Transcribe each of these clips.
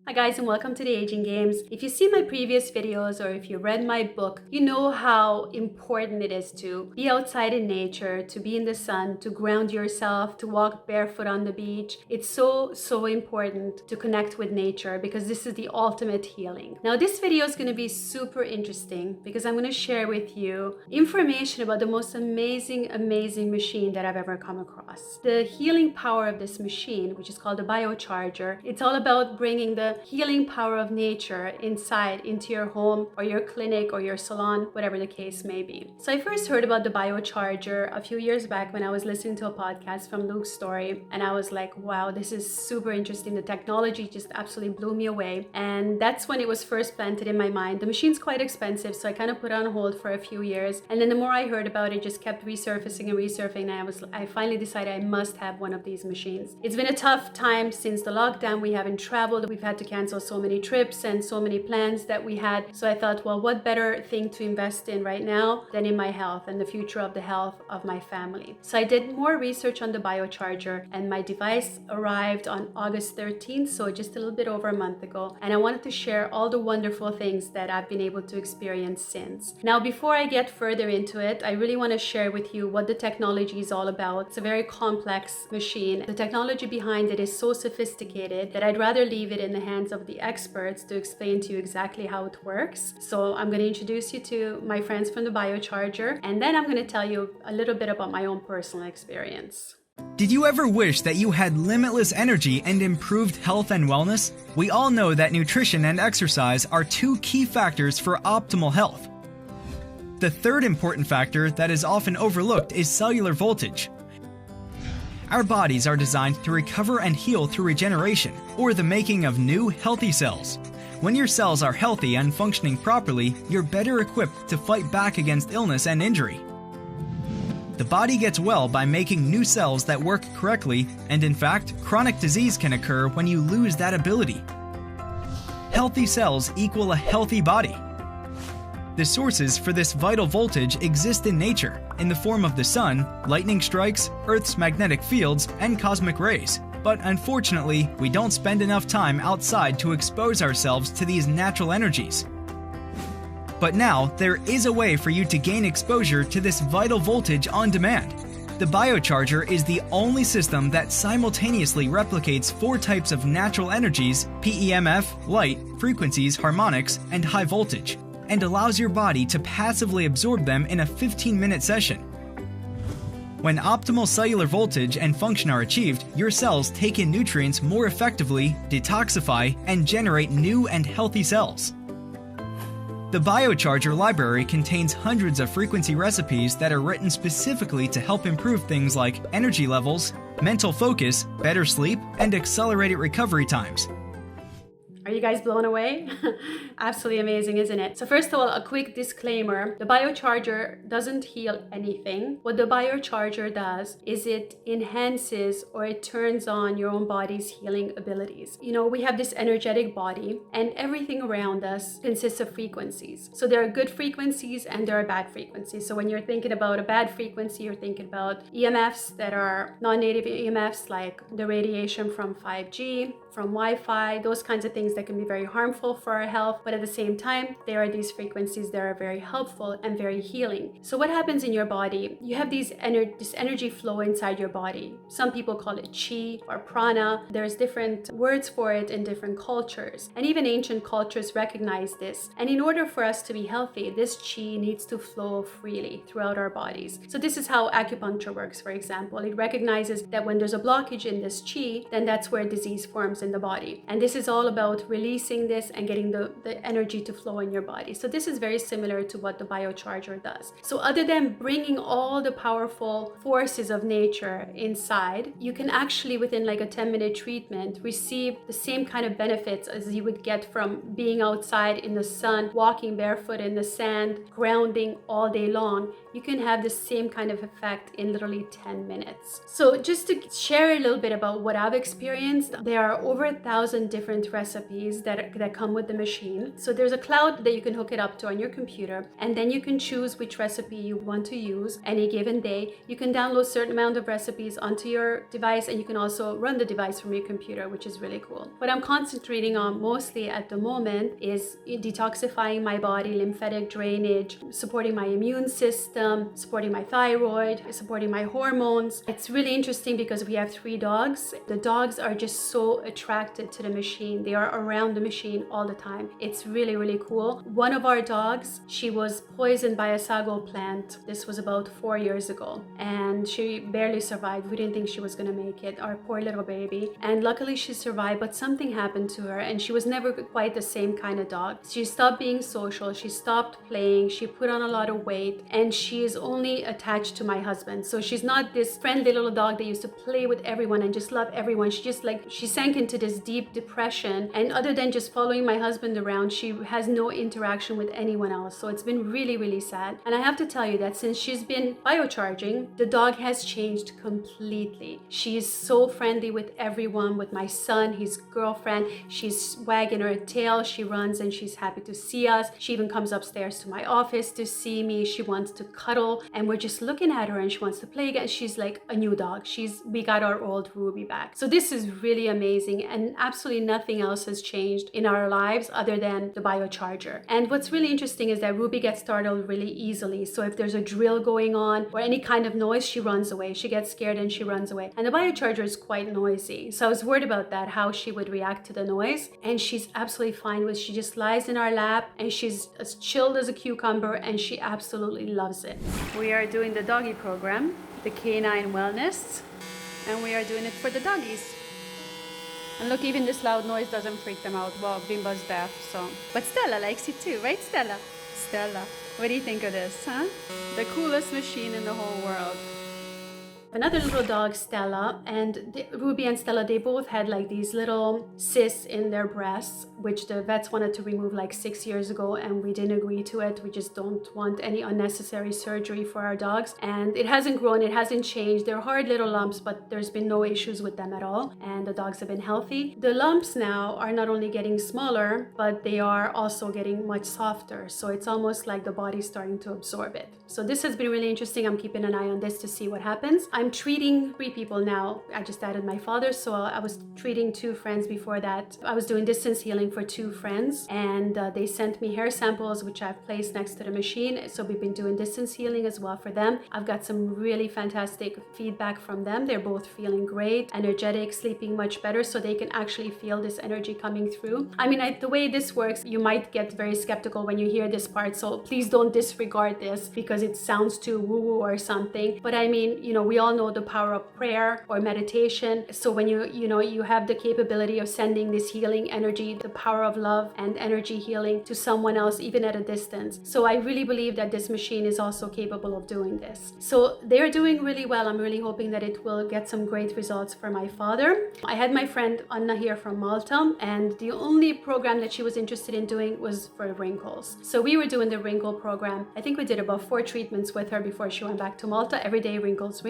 Hi guys, and welcome to the Aging Games. If you see my previous videos or if you read my book, you know how important it is to be outside in nature, to be in the sun, to ground yourself, to walk barefoot on the beach. It's so important to connect with nature because this is the ultimate healing. Now this video is going to be super interesting because I'm going to share with you information about the most amazing machine that I've ever come across. The healing power of this machine, which is called the BioCharger, it's all about bringing the healing power of nature inside into your home or your clinic or your salon, whatever the case may be. So I first heard about the BioCharger a few years back when I was listening to a podcast from Luke Story, and I was like, wow, this is super interesting. The technology just absolutely blew me away, and that's when it was first planted in my mind. The machine's quite expensive, so I kind of put it on hold for a few years, and then the more I heard about it, just kept resurfacing and I finally decided I must have one of these machines. It's been a tough time since the lockdown. We haven't traveled. We've had to cancel so many trips and so many plans that we had. So I thought, well, what better thing to invest in right now than in my health and the future of the health of my family. So I did more research on the BioCharger, and my device arrived on August 13th, so just a little bit over a month ago. And I wanted to share all the wonderful things that I've been able to experience since. Now, before I get further into it, I really want to share with you what the technology is all about. It's a very complex machine. The technology behind it is so sophisticated that I'd rather leave it in the hands of the experts to explain to you exactly how it works. So I'm going to introduce you to my friends from the BioCharger, and then I'm going to tell you a little bit about my own personal experience. Did you ever wish that you had limitless energy and improved health and wellness? We all know that nutrition and exercise are two key factors for optimal health. The third important factor that is often overlooked is cellular voltage. Our bodies are designed to recover and heal through regeneration, or the making of new, healthy cells. When your cells are healthy and functioning properly, you're better equipped to fight back against illness and injury. The body gets well by making new cells that work correctly, and in fact, chronic disease can occur when you lose that ability. Healthy cells equal a healthy body. The sources for this vital voltage exist in nature, in the form of the sun, lightning strikes, Earth's magnetic fields, and cosmic rays. But unfortunately, we don't spend enough time outside to expose ourselves to these natural energies. But now, there is a way for you to gain exposure to this vital voltage on demand. The BioCharger is the only system that simultaneously replicates 4 types of natural energies: PEMF, light, frequencies, harmonics, and high voltage, and allows your body to passively absorb them in a 15-minute session. When optimal cellular voltage and function are achieved, your cells take in nutrients more effectively, detoxify, and generate new and healthy cells. The BioCharger library contains hundreds of frequency recipes that are written specifically to help improve things like energy levels, mental focus, better sleep, and accelerated recovery times. Are you guys blown away? Absolutely amazing, isn't it? So first of all, a quick disclaimer. The BioCharger doesn't heal anything. What the BioCharger does is it enhances or it turns on your own body's healing abilities. You know, we have this energetic body, and everything around us consists of frequencies. So there are good frequencies and there are bad frequencies. So when you're thinking about a bad frequency, you're thinking about EMFs that are non-native EMFs, like the radiation from 5G, from Wi-Fi, those kinds of things that can be very harmful for our health, but at the same time, there are these frequencies that are very helpful and very healing. So what happens in your body? You have this energy flow inside your body. Some people call it chi or prana. There's different words for it in different cultures, and even ancient cultures recognize this. And in order for us to be healthy, this chi needs to flow freely throughout our bodies. So this is how acupuncture works, for example. It recognizes that when there's a blockage in this chi, then that's where disease forms in the body. And this is all about releasing this and getting the energy to flow in your body. So this is very similar to what the BioCharger does. So other than bringing all the powerful forces of nature inside, you can actually, within like a 10-minute treatment, receive the same kind of benefits as you would get from being outside in the sun, walking barefoot in the sand, grounding all day long. You can have the same kind of effect in literally 10 minutes. So just to share a little bit about what I've experienced, there are over 1,000 different recipes that come with the machine. So there's a cloud that you can hook it up to on your computer, and then you can choose which recipe you want to use any given day. You can download a certain amount of recipes onto your device, and you can also run the device from your computer, which is really cool. What I'm concentrating on mostly at the moment is detoxifying my body, lymphatic drainage, supporting my immune system, supporting my thyroid, supporting my hormones. It's really interesting because we have 3 dogs. The dogs are just so attracted to the machine. They are around the machine all the time. It's really, really cool. One of our dogs, she was poisoned by a sago plant. This was about 4 years ago, and she barely survived. We didn't think she was gonna make it, our poor little baby. And luckily she survived, but something happened to her, and she was never quite the same kind of dog. She stopped being social, she stopped playing, she put on a lot of weight, and she is only attached to my husband. So she's not this friendly little dog that used to play with everyone and just love everyone. She sank into this deep depression, and other than just following my husband around, she has no interaction with anyone else. So it's been really, really sad. And I have to tell you that since she's been biocharging, the dog has changed completely. She is so friendly with everyone, with my son, his girlfriend. She's wagging her tail, she runs, and she's happy to see us. She even comes upstairs to my office to see me. She wants to cuddle, and we're just looking at her, and she wants to play again. She's like a new dog. We got our old Ruby back. So this is really amazing, and absolutely nothing else has changed in our lives other than the biocharger. And what's really interesting is that Ruby gets startled really easily. So if there's a drill going on or any kind of noise, she runs away. She gets scared and she runs away. And the biocharger is quite noisy. So I was worried about that, how she would react to the noise. And she's absolutely fine with it. She just lies in our lap, and she's as chilled as a cucumber, and she absolutely loves it. We are doing the doggy program, the Canine Wellness, and we are doing it for the doggies. And look, even this loud noise doesn't freak them out. Well, Bimba's deaf, so. But Stella likes it too, right, Stella? Stella, what do you think of this, huh? The coolest machine in the whole world. Another little dog, Stella, and Ruby and Stella, they both had like these little cysts in their breasts, which the vets wanted to remove like 6 years ago, and we didn't agree to it. We just don't want any unnecessary surgery for our dogs. And it hasn't grown, it hasn't changed. They're hard little lumps, but there's been no issues with them at all. And the dogs have been healthy. The lumps now are not only getting smaller, but they are also getting much softer. So it's almost like the body's starting to absorb it. So this has been really interesting. I'm keeping an eye on this to see what happens. I'm treating 3 people now. I just added my father, so I was treating 2 friends before that. I was doing distance healing for 2 friends, and they sent me hair samples, which I've placed next to the machine. So we've been doing distance healing as well for them. I've got some really fantastic feedback from them. They're both feeling great, energetic, sleeping much better, so they can actually feel this energy coming through. I mean, the way this works, you might get very skeptical when you hear this part, so please don't disregard this because it sounds too woo-woo or something. But I mean, we all know the power of prayer or meditation. So when you have the capability of sending this healing energy, the power of love and energy healing to someone else, even at a distance. So I really believe that this machine is also capable of doing this. So they're doing really well. I'm really hoping that it will get some great results for my father. I had my friend Anna here from Malta, and the only program that she was interested in doing was for wrinkles. So we were doing the wrinkle program. I think we did about 4 treatments with her before she went back to Malta. Every day, wrinkles.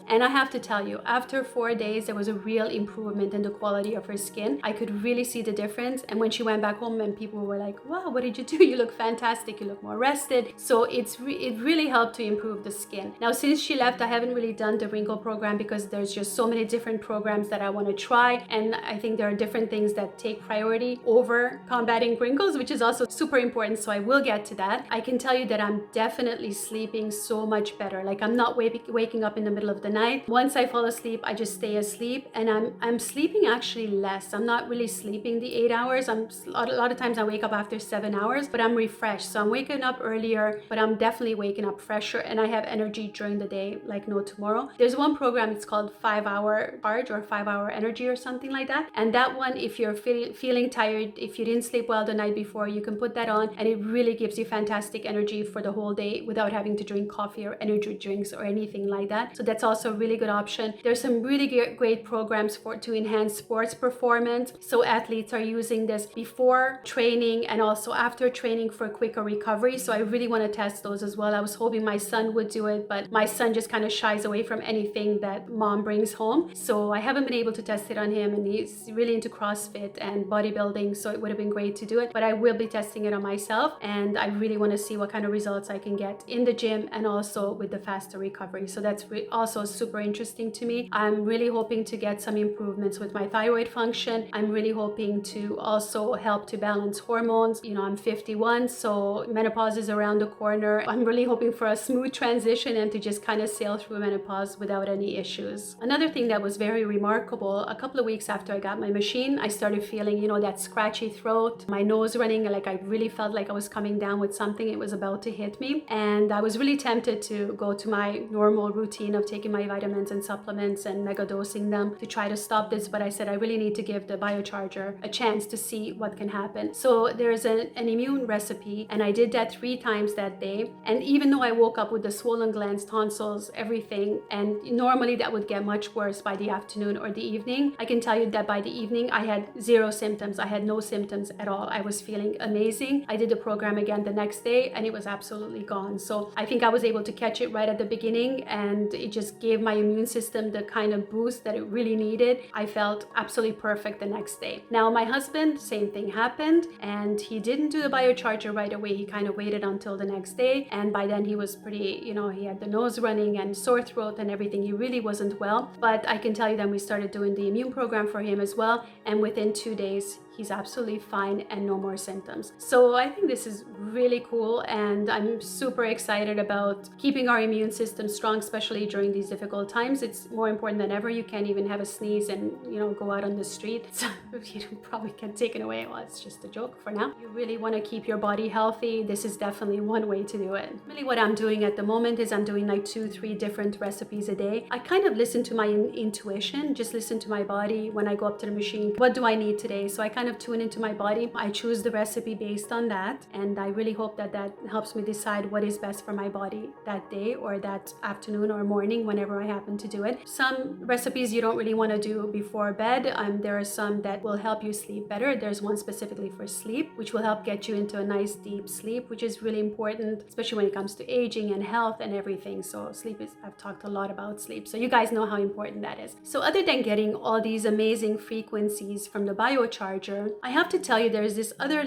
And I have to tell you, after 4 days, there was a real improvement in the quality of her skin. I could really see the difference. And when she went back home, and people were like, wow, what did you do? You look fantastic. You look more rested. So it really helped to improve the skin. Now, since she left, I haven't really done the wrinkle program because there's just so many different programs that I want to try. And I think there are different things that take priority over combating wrinkles, which is also super important. So I will get to that. I can tell you that I'm definitely sleeping so much better. Like, I'm not waking up in the middle of the night. Once I fall asleep, I just stay asleep, and I'm sleeping actually less. I'm not really sleeping the 8 hours. A lot of times I wake up after 7 hours, but I'm refreshed. So I'm waking up earlier, but I'm definitely waking up fresher, and I have energy during the day like no tomorrow. There's one program, it's called 5-hour charge or 5-hour energy or something like that. And that one, if you're feeling tired, if you didn't sleep well the night before, you can put that on, and it really gives you fantastic energy for the whole day without having to drink coffee or energy drinks or anything like that. So that's also a really good option. There's some really great programs to enhance sports performance. So athletes are using this before training and also after training for quicker recovery. So I really want to test those as well. I was hoping my son would do it, but my son just kind of shies away from anything that mom brings home. So I haven't been able to test it on him, and he's really into CrossFit and bodybuilding. So it would have been great to do it, but I will be testing it on myself. And I really want to see what kind of results I can get in the gym and also with the faster recovery. So that's also super interesting to me. I'm really hoping to get some improvements with my thyroid function. I'm really hoping to also help to balance hormones. You know, I'm 51, so menopause is around the corner. I'm really hoping for a smooth transition and to just kind of sail through menopause without any issues. Another thing that was very remarkable, a couple of weeks after I got my machine, I started feeling, you know, that scratchy throat, my nose running, like I really felt like I was coming down with something. It was about to hit me. And I was really tempted to go to my normal routine of taking my vitamins and supplements and mega dosing them to try to stop this. But I said, I really need to give the biocharger a chance to see what can happen. So there's an immune recipe, and I did that 3 times that day. And even though I woke up with the swollen glands, tonsils, everything, and normally that would get much worse by the afternoon or the evening, I can tell you that by the evening I had 0 symptoms. I had no symptoms at all. I was feeling amazing. I did the program again the next day and it was absolutely gone. So I think I was able to catch it right at the beginning, and it just gave my immune system the kind of boost that it really needed. I felt absolutely perfect the next day. Now my husband, same thing happened, and he didn't do the biocharger right away. He kind of waited until the next day, and by then he was pretty, you know, he had the nose running and sore throat and everything. He really wasn't well. But I can tell you that we started doing the immune program for him as well, and within 2 days he's absolutely fine and no more symptoms. So I think this is really cool, and I'm super excited about keeping our immune system strong, especially during these difficult times. It's more important than ever. You can't even have a sneeze and, you know, go out on the street. So you probably get taken away. Well, it's just a joke for now. You really want to keep your body healthy. This is definitely one way to do it. Really what I'm doing at the moment is I'm doing like 2-3 different recipes a day. I kind of listen to my intuition, just listen to my body when I go up to the machine. What do I need today? So I kind of tune into my body. I choose the recipe based on that, and I really hope that that helps me decide what is best for my body that day or that afternoon or morning, whenever I happen to do it. Some recipes you don't really want to do before bed. There are some that will help you sleep better. There's one specifically for sleep, which will help get you into a nice deep sleep, which is really important, especially when it comes to aging and health and everything. So sleep is, I've talked a lot about sleep, so you guys know how important that is. So other than getting all these amazing frequencies from the biocharger, I have to tell you there's this other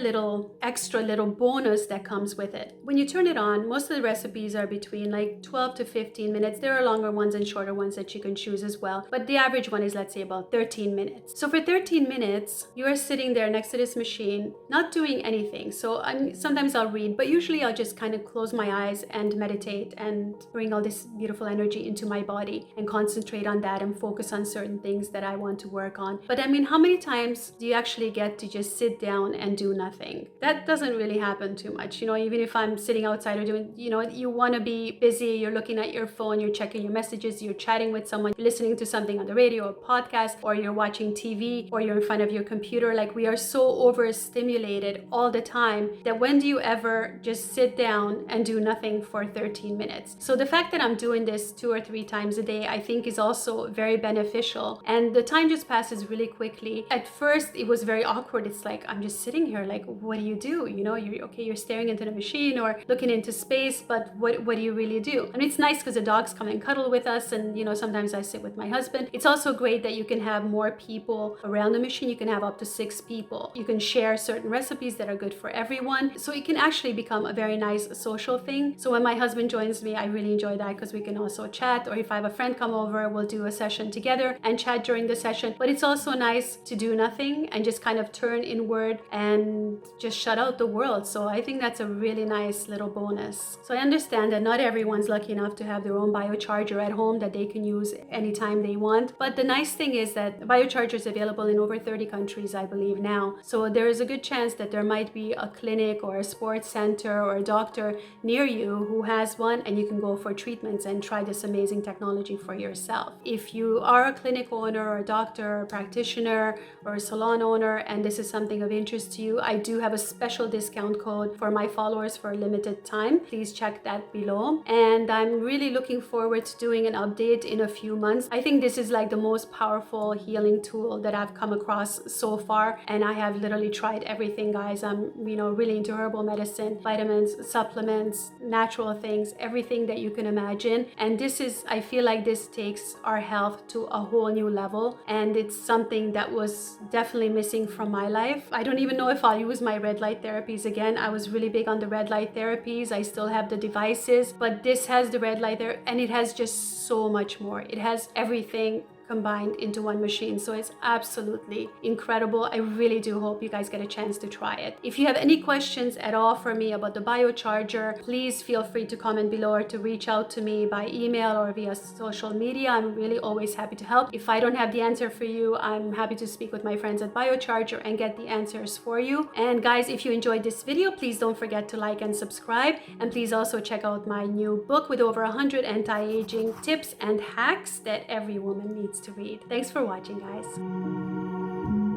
extra little bonus that comes with it. When you turn it on, most of the recipes are between like 12 to 15 minutes. There are longer ones and shorter ones that you can choose as well, but the average one is, let's say, about 13 minutes. So for 13 minutes, you are sitting there next to this machine, not doing anything. So sometimes I'll read, but usually I'll just kind of close my eyes and meditate and bring all this beautiful energy into my body and concentrate on that and focus on certain things that I want to work on. But I mean, how many times do you actually get to just sit down and do nothing? That doesn't really happen too much. You know, even if I'm sitting outside or doing, you know, you want to be busy, you're looking at your phone, you're checking your messages, you're chatting with someone, you're listening to something on the radio or podcast, or you're watching TV, or you're in front of your computer. Like, we are so overstimulated all the time that when do you ever just sit down and do nothing for 13 minutes? So the fact that I'm doing this 2 or 3 times a day, I think is also very beneficial. And the time just passes really quickly. At first, it was very awkward. It's like, I'm just sitting here, like, what do? You know, you're staring into the machine or looking into space, but what do you really do? And it's nice because the dogs come and cuddle with us, and, you know, sometimes I sit with my husband. It's also great that you can have more people around the machine. You can have up to 6 people. You can share certain recipes that are good for everyone. So it can actually become a very nice social thing. So when my husband joins me, I really enjoy that because we can also chat, or if I have a friend come over, we'll do a session together and chat during the session. But it's also nice to do nothing and just kind of turn inward and just shut out the world. So I think that's a really nice little bonus. So I understand that not everyone's lucky enough to have their own biocharger at home that they can use anytime they want. But the nice thing is that biocharger is available in over 30 countries, I believe now. So there is a good chance that there might be a clinic or a sports center or a doctor near you who has one, and you can go for treatments and try this amazing technology for yourself. If you are a clinic owner or a doctor or a practitioner or a salon owner and this is something of interest to you, I do have a special discount code for my followers for a limited time. Please check that below. And I'm really looking forward to doing an update in a few months. I think this is like the most powerful healing tool that I've come across so far, and I have literally tried everything, guys. I'm really into herbal medicine, vitamins, supplements, natural things, everything that you can imagine. And this is, I feel like this takes our health to a whole new level, and it's something that was definitely missing from my life. I don't even know if I'll use my red light therapies again. I was really big on the red light therapies. I still have the devices, but this has the red light there, and it has just so much more. It has everything combined into one machine, so it's absolutely incredible. I really do hope you guys get a chance to try it. If you have any questions at all for me about the biocharger, please feel free to comment below or to reach out to me by email or via social media. I'm really always happy to help. If I don't have the answer for you, I'm happy to speak with my friends at Biocharger and get the answers for you. And guys, if you enjoyed this video, please don't forget to like and subscribe, and please also check out my new book with over 100 anti-aging tips and hacks that every woman needs to read. Thanks for watching, guys.